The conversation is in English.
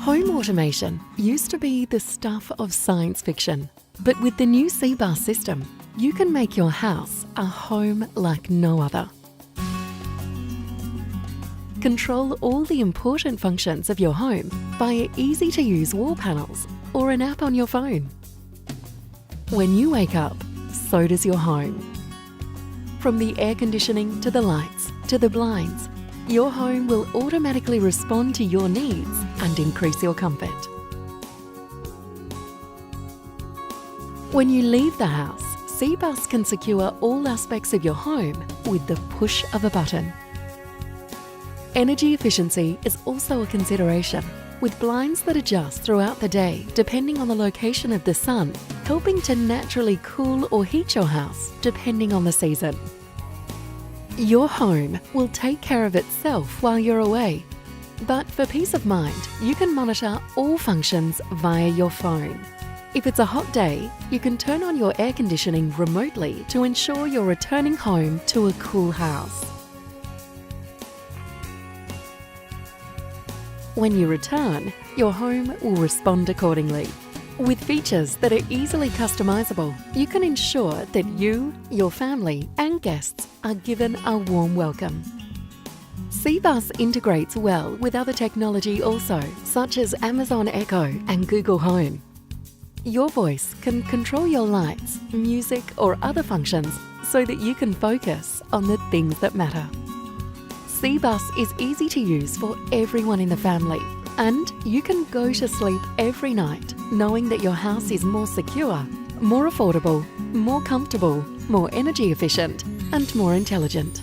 Home automation used to be the stuff of science fiction, but with the new C-Bus system, you can make your house a home like no other. Control all the important functions of your home via easy-to-use wall panels or an app on your phone. When you wake up, so does your home. From the air conditioning to the lights to the blinds, your home will automatically respond to your needs and increase your comfort. When you leave the house, C-Bus can secure all aspects of your home with the push of a button. Energy efficiency is also a consideration, with blinds that adjust throughout the day depending on the location of the sun, helping to naturally cool or heat your house depending on the season. Your home will take care of itself while you're away, but for peace of mind, you can monitor all functions via your phone. If it's a hot day, you can turn on your air conditioning remotely to ensure you're returning home to a cool house. When you return, your home will respond accordingly. With features that are easily customizable, you can ensure that you, your family and guests are given a warm welcome. C-Bus integrates well with other technology also, such as Amazon Echo and Google Home. Your voice can control your lights, music or other functions so that you can focus on the things that matter. C-Bus is easy to use for everyone in the family, and you can go to sleep every night knowing that your house is more secure, more affordable, more comfortable, more energy efficient and more intelligent.